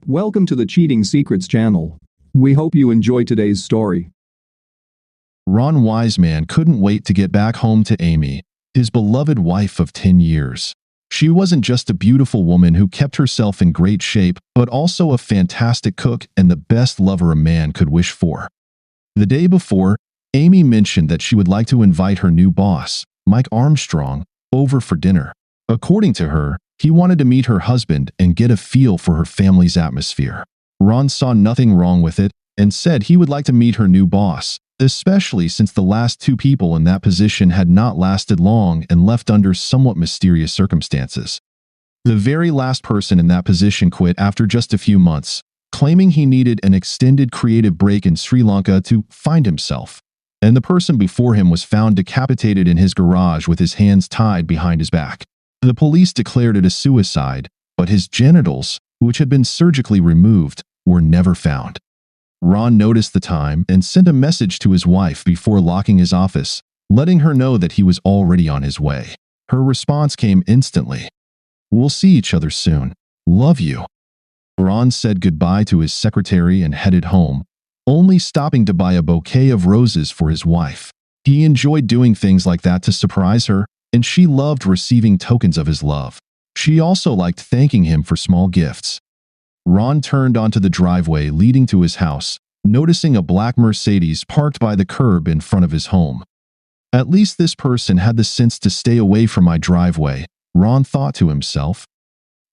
Welcome to the Cheating Secrets channel. We hope you enjoy today's story. Ron Wiseman couldn't wait to get back home to Amy, his beloved wife of 10 years. She wasn't just a beautiful woman who kept herself in great shape, but also a fantastic cook and the best lover a man could wish for. The day before, Amy mentioned that she would like to invite her new boss, Mike Armstrong, over for dinner. According to her, he wanted to meet her husband and get a feel for her family's atmosphere. Ron saw nothing wrong with it and said he would like to meet her new boss, especially since the last two people in that position had not lasted long and left under somewhat mysterious circumstances. The very last person in that position quit after just a few months, claiming he needed an extended creative break in Sri Lanka to find himself. And the person before him was found decapitated in his garage with his hands tied behind his back. The police declared it a suicide, but his genitals, which had been surgically removed, were never found. Ron noticed the time and sent a message to his wife before locking his office, letting her know that he was already on his way. Her response came instantly. "We'll see each other soon. Love you." Ron said goodbye to his secretary and headed home, only stopping to buy a bouquet of roses for his wife. He enjoyed doing things like that to surprise her, and she loved receiving tokens of his love. She also liked thanking him for small gifts. Ron turned onto the driveway leading to his house, noticing a black Mercedes parked by the curb in front of his home. At least this person had the sense to stay away from my driveway, Ron thought to himself.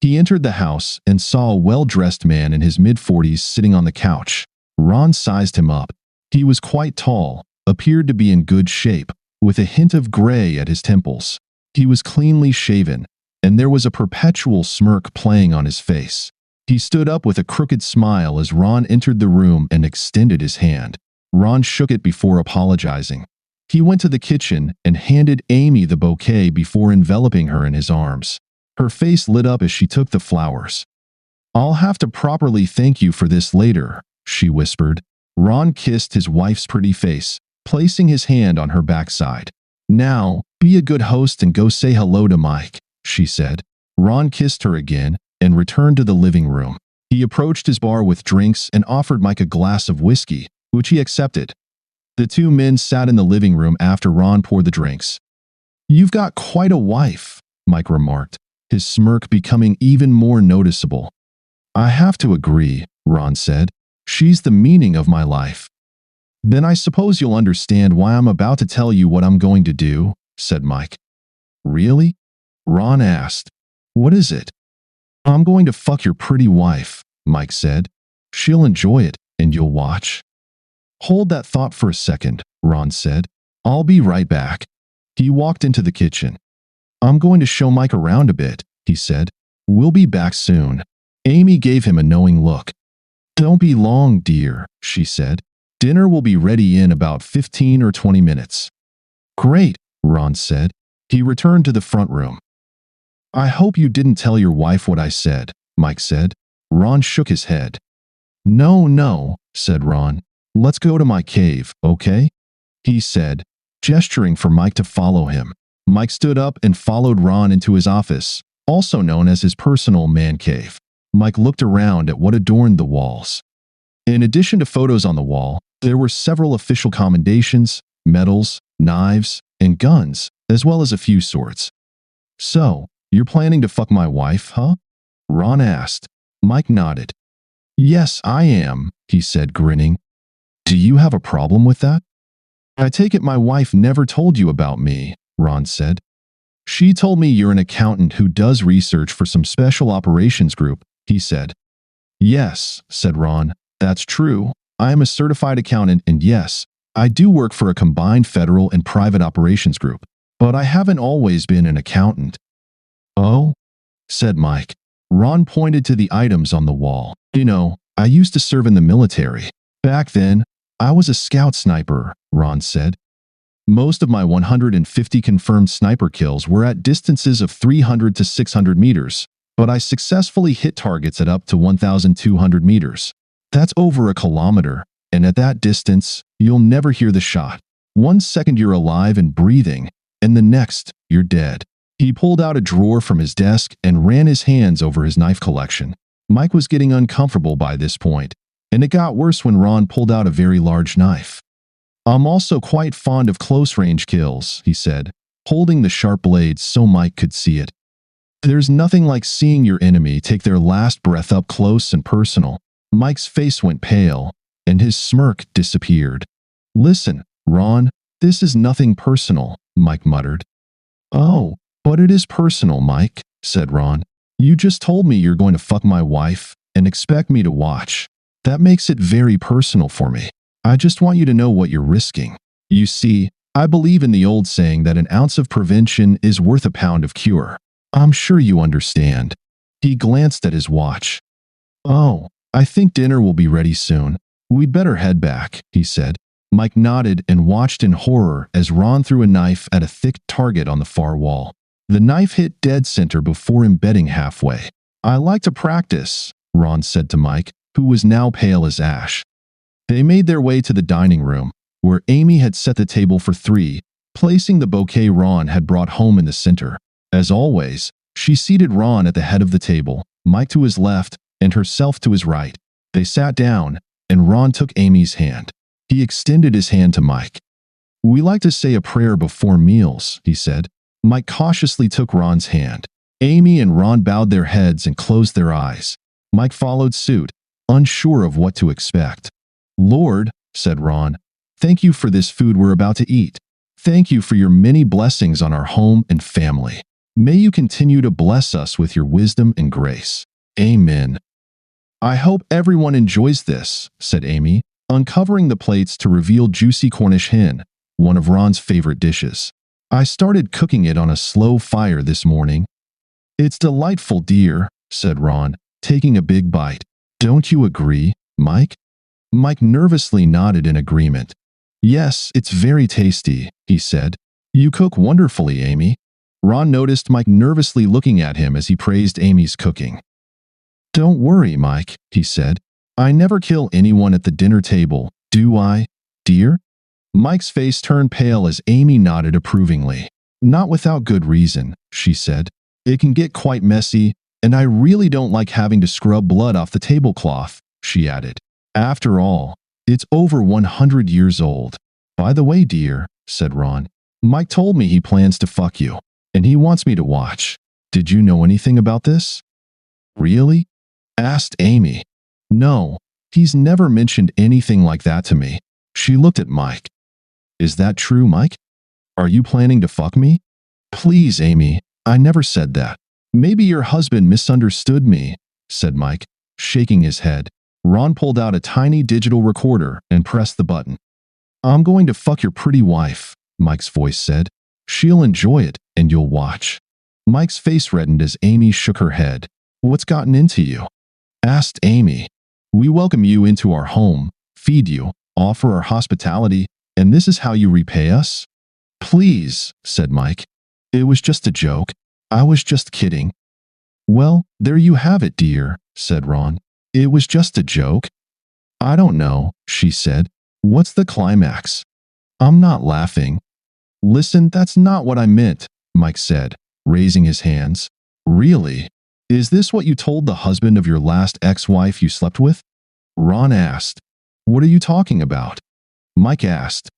He entered the house and saw a well-dressed man in his mid-40s sitting on the couch. Ron sized him up. He was quite tall, appeared to be in good shape, with a hint of gray at his temples. He was cleanly shaven, and there was a perpetual smirk playing on his face. He stood up with a crooked smile as Ron entered the room and extended his hand. Ron shook it before apologizing. He went to the kitchen and handed Amy the bouquet before enveloping her in his arms. Her face lit up as she took the flowers. "I'll have to properly thank you for this later," she whispered. Ron kissed his wife's pretty face, placing his hand on her backside. "Now, be a good host and go say hello to Mike," she said. Ron kissed her again and returned to the living room. He approached his bar with drinks and offered Mike a glass of whiskey, which he accepted. The two men sat in the living room after Ron poured the drinks. "You've got quite a wife," Mike remarked, his smirk becoming even more noticeable. "I have to agree," Ron said. "She's the meaning of my life." "Then I suppose you'll understand why I'm about to tell you what I'm going to do," said Mike. "Really?" Ron asked. "What is it?" "I'm going to fuck your pretty wife," Mike said. "She'll enjoy it, and you'll watch." "Hold that thought for a second," Ron said. "I'll be right back." He walked into the kitchen. "I'm going to show Mike around a bit," he said. "We'll be back soon." Amy gave him a knowing look. "Don't be long, dear," she said. "Dinner will be ready in about 15 or 20 minutes. "Great," Ron said. He returned to the front room. "I hope you didn't tell your wife what I said," Mike said. Ron shook his head. No, said Ron. "Let's go to my cave, okay?" he said, gesturing for Mike to follow him. Mike stood up and followed Ron into his office, also known as his personal man cave. Mike looked around at what adorned the walls. In addition to photos on the wall, there were several official commendations, medals, knives, and guns, as well as a few swords. "So, you're planning to fuck my wife, huh?" Ron asked. Mike nodded. "Yes, I am," he said, grinning. "Do you have a problem with that?" "I take it my wife never told you about me," Ron said. "She told me you're an accountant who does research for some special operations group," he said. "Yes," said Ron, "that's true. I am a certified accountant, and yes, I do work for a combined federal and private operations group, but I haven't always been an accountant." "Oh?" said Mike. Ron pointed to the items on the wall. "You know, I used to serve in the military. Back then, I was a scout sniper," Ron said. "Most of my 150 confirmed sniper kills were at distances of 300 to 600 meters, but I successfully hit targets at up to 1,200 meters. That's over a kilometer, and at that distance, you'll never hear the shot. 1 second you're alive and breathing, and the next, you're dead." He pulled out a drawer from his desk and ran his hands over his knife collection. Mike was getting uncomfortable by this point, and it got worse when Ron pulled out a very large knife. "I'm also quite fond of close-range kills," he said, holding the sharp blade so Mike could see it. "There's nothing like seeing your enemy take their last breath up close and personal." Mike's face went pale, and his smirk disappeared. "Listen, Ron, this is nothing personal," Mike muttered. "Oh, but it is personal, Mike," said Ron. "You just told me you're going to fuck my wife and expect me to watch. That makes it very personal for me. I just want you to know what you're risking. You see, I believe in the old saying that an ounce of prevention is worth a pound of cure. I'm sure you understand." He glanced at his watch. "Oh, I think dinner will be ready soon. We'd better head back," he said. Mike nodded and watched in horror as Ron threw a knife at a thick target on the far wall. The knife hit dead center before embedding halfway. "I like to practice," Ron said to Mike, who was now pale as ash. They made their way to the dining room, where Amy had set the table for three, placing the bouquet Ron had brought home in the center. As always, she seated Ron at the head of the table, Mike to his left, and herself to his right. They sat down, and Ron took Amy's hand. He extended his hand to Mike. "We like to say a prayer before meals," he said. Mike cautiously took Ron's hand. Amy and Ron bowed their heads and closed their eyes. Mike followed suit, unsure of what to expect. "Lord," said Ron, "thank you for this food we're about to eat. Thank you for your many blessings on our home and family. May you continue to bless us with your wisdom and grace. Amen." "I hope everyone enjoys this," said Amy, uncovering the plates to reveal juicy Cornish hen, one of Ron's favorite dishes. "I started cooking it on a slow fire this morning." "It's delightful, dear," said Ron, taking a big bite. "Don't you agree, Mike?" Mike nervously nodded in agreement. "Yes, it's very tasty," he said. "You cook wonderfully, Amy." Ron noticed Mike nervously looking at him as he praised Amy's cooking. "Don't worry, Mike," he said. "I never kill anyone at the dinner table, do I, dear?" Mike's face turned pale as Amy nodded approvingly. "Not without good reason," she said. "It can get quite messy, and I really don't like having to scrub blood off the tablecloth," she added. "After all, it's over 100 years old." "By the way, dear," said Ron, "Mike told me he plans to fuck you, and he wants me to watch. Did you know anything about this?" "Really?" asked Amy. "No, he's never mentioned anything like that to me." She looked at Mike. "Is that true, Mike? Are you planning to fuck me?" "Please, Amy, I never said that." "Maybe your husband misunderstood me," said Mike, shaking his head. Ron pulled out a tiny digital recorder and pressed the button. "I'm going to fuck your pretty wife," Mike's voice said. "She'll enjoy it, and you'll watch." Mike's face reddened as Amy shook her head. "What's gotten into you?" asked Amy. "We welcome you into our home, feed you, offer our hospitality, and this is how you repay us?" "Please," said Mike. "It was just a joke. I was just kidding." "Well, there you have it, dear," said Ron. "It was just a joke." "I don't know," she said. "What's the climax?" "I'm not laughing." "Listen, that's not what I meant," Mike said, raising his hands. "Really? Is this what you told the husband of your last ex-wife you slept with?" Ron asked. "What are you talking about?" Mike asked.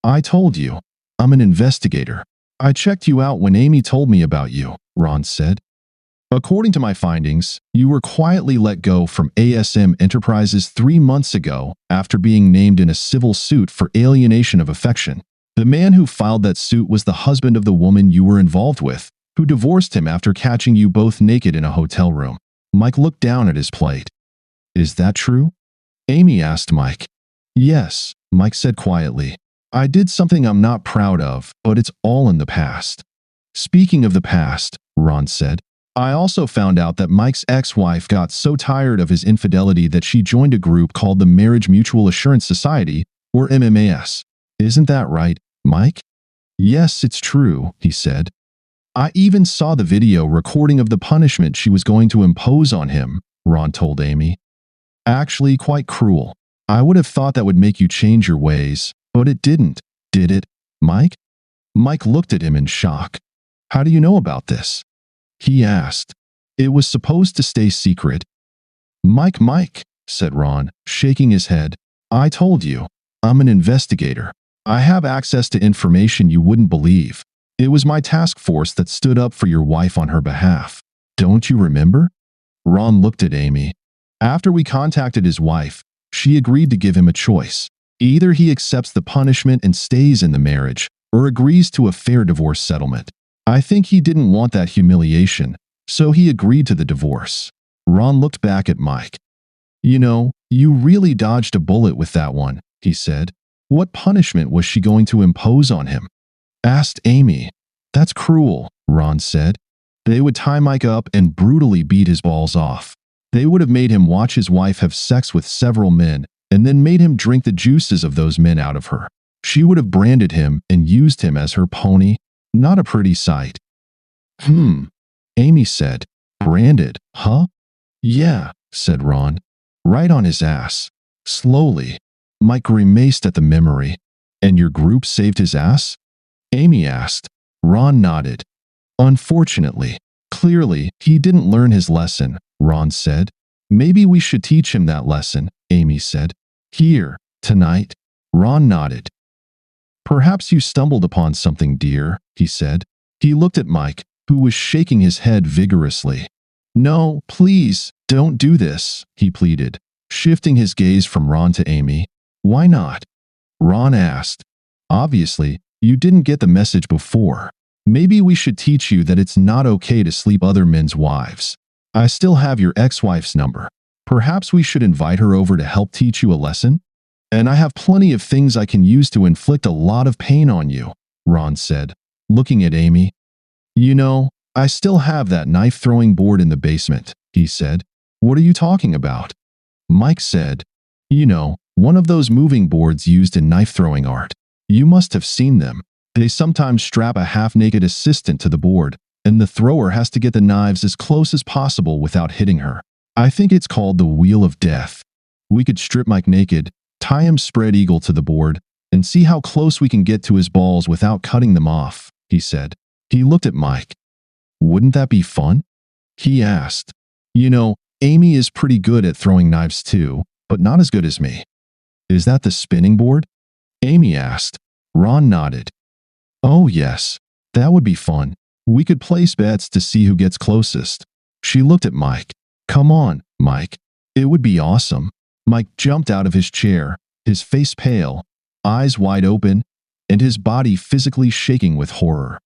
"I told you. I'm an investigator. I checked you out when Amy told me about you," Ron said. "According to my findings, you were quietly let go from ASM Enterprises 3 months ago after being named in a civil suit for alienation of affection. The man who filed that suit was the husband of the woman you were involved with, who divorced him after catching you both naked in a hotel room." Mike looked down at his plate. "Is that true?" Amy asked Mike. "Yes," Mike said quietly. "I did something I'm not proud of, but it's all in the past." "Speaking of the past," Ron said, "I also found out that Mike's ex-wife got so tired of his infidelity that she joined a group called the Marriage Mutual Assurance Society, or MMAS. Isn't that right, Mike?" "Yes, it's true," he said. "I even saw the video recording of the punishment she was going to impose on him," Ron told Amy. "Actually, quite cruel. I would have thought that would make you change your ways, but it didn't, did it, Mike?" Mike looked at him in shock. "How do you know about this?" he asked. "It was supposed to stay secret." Mike, said Ron, shaking his head. I told you. I'm an investigator. I have access to information you wouldn't believe. It was my task force that stood up for your wife on her behalf. Don't you remember? Ron looked at Amy. After we contacted his wife, she agreed to give him a choice. Either he accepts the punishment and stays in the marriage, or agrees to a fair divorce settlement. I think he didn't want that humiliation, so he agreed to the divorce. Ron looked back at Mike. You know, you really dodged a bullet with that one, he said. What punishment was she going to impose on him? Asked Amy. That's cruel, Ron said. They would tie Mike up and brutally beat his balls off. They would have made him watch his wife have sex with several men and then made him drink the juices of those men out of her. She would have branded him and used him as her pony. Not a pretty sight. Amy said. Branded, huh? Yeah, said Ron. Right on his ass. Slowly. Mike grimaced at the memory. And your group saved his ass? Amy asked. Ron nodded. Unfortunately. Clearly, he didn't learn his lesson, Ron said. Maybe we should teach him that lesson, Amy said. Here, tonight. Ron nodded. Perhaps you stumbled upon something, dear, he said. He looked at Mike, who was shaking his head vigorously. No, please, don't do this, he pleaded, shifting his gaze from Ron to Amy. Why not? Ron asked. Obviously, you didn't get the message before. Maybe we should teach you that it's not okay to sleep other men's wives. I still have your ex-wife's number. Perhaps we should invite her over to help teach you a lesson? And I have plenty of things I can use to inflict a lot of pain on you, Ron said, looking at Amy. You know, I still have that knife-throwing board in the basement, he said. What are you talking about? Mike said, you know, one of those moving boards used in knife-throwing art. You must have seen them. They sometimes strap a half-naked assistant to the board, and the thrower has to get the knives as close as possible without hitting her. I think it's called the Wheel of Death. We could strip Mike naked, tie him spread eagle to the board, and see how close we can get to his balls without cutting them off, he said. He looked at Mike. Wouldn't that be fun? He asked. You know, Amy is pretty good at throwing knives too, but not as good as me. Is that the spinning board? Amy asked. Ron nodded. Oh yes, that would be fun. We could place bets to see who gets closest. She looked at Mike. Come on, Mike. It would be awesome. Mike jumped out of his chair, his face pale, eyes wide open, and his body physically shaking with horror.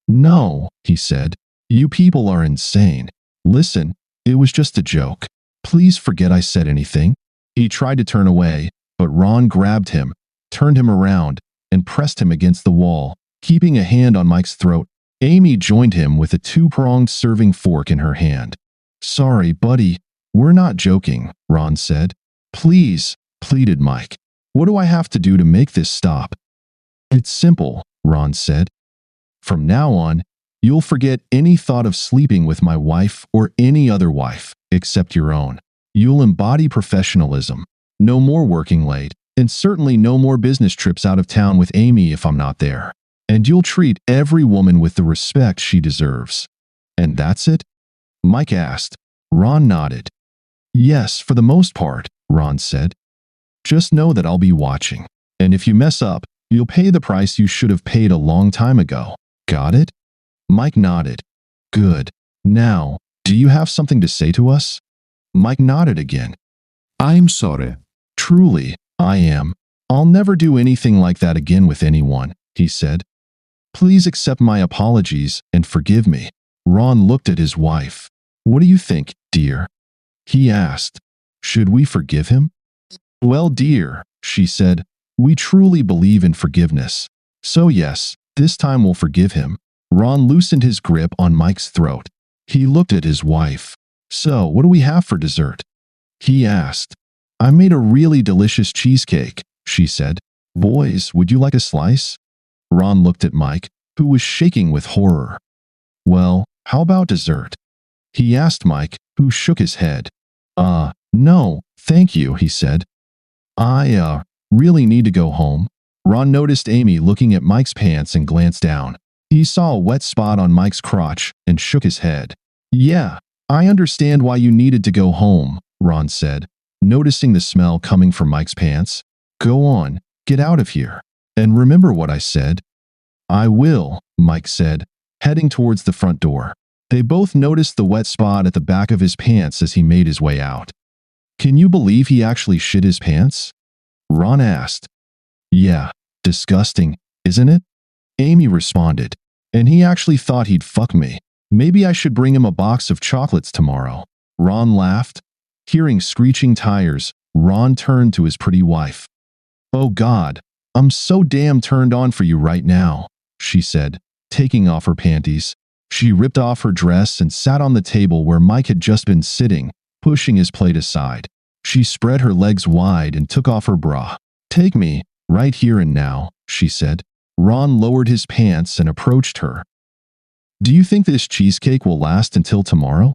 No, he said. You people are insane. Listen, it was just a joke. Please forget I said anything. He tried to turn away, but Ron grabbed him, turned him around, and pressed him against the wall, keeping a hand on Mike's throat. Amy joined him with a two-pronged serving fork in her hand. Sorry, buddy. We're not joking, Ron said. Please, pleaded Mike. What do I have to do to make this stop? It's simple, Ron said. From now on, you'll forget any thought of sleeping with my wife or any other wife, except your own. You'll embody professionalism. No more working late, and certainly no more business trips out of town with Amy if I'm not there. And you'll treat every woman with the respect she deserves. And that's it? Mike asked. Ron nodded. Yes, for the most part, Ron said. Just know that I'll be watching. And if you mess up, you'll pay the price you should have paid a long time ago. Got it? Mike nodded. Good. Now, do you have something to say to us? Mike nodded again. I'm sorry. Truly, I am. I'll never do anything like that again with anyone, he said. Please accept my apologies and forgive me. Ron looked at his wife. What do you think, dear? He asked. Should we forgive him? Well, dear, she said, we truly believe in forgiveness. So yes, this time we'll forgive him. Ron loosened his grip on Mike's throat. He looked at his wife. So, what do we have for dessert? He asked. I made a really delicious cheesecake, she said. Boys, would you like a slice? Ron looked at Mike, who was shaking with horror. Well, how about dessert? He asked Mike, who shook his head. No, thank you, he said. I, really need to go home. Ron noticed Amy looking at Mike's pants and glanced down. He saw a wet spot on Mike's crotch and shook his head. Yeah, I understand why you needed to go home, Ron said, noticing the smell coming from Mike's pants. Go on, get out of here. And remember what I said. I will, Mike said, heading towards the front door. They both noticed the wet spot at the back of his pants as he made his way out. Can you believe he actually shit his pants? Ron asked. Yeah, disgusting, isn't it? Amy responded. And he actually thought he'd fuck me. Maybe I should bring him a box of chocolates tomorrow. Ron laughed. Hearing screeching tires, Ron turned to his pretty wife. Oh God, I'm so damn turned on for you right now, she said, taking off her panties. She ripped off her dress and sat on the table where Mike had just been sitting, pushing his plate aside. She spread her legs wide and took off her bra. Take me, right here and now, she said. Ron lowered his pants and approached her. Do you think this cheesecake will last until tomorrow?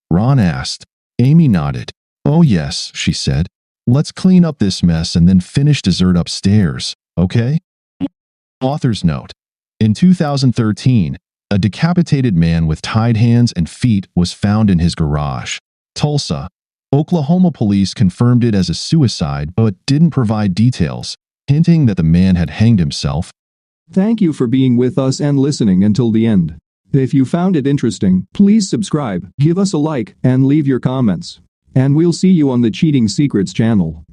Ron asked. Amy nodded. Oh yes, she said. Let's clean up this mess and then finish dessert upstairs, okay? Author's note. In 2013, a decapitated man with tied hands and feet was found in his garage. Tulsa, Oklahoma police confirmed it as a suicide but didn't provide details, hinting that the man had hanged himself. Thank you for being with us and listening until the end. If you found it interesting, please subscribe, give us a like, and leave your comments. And we'll see you on the Cheating Secrets channel.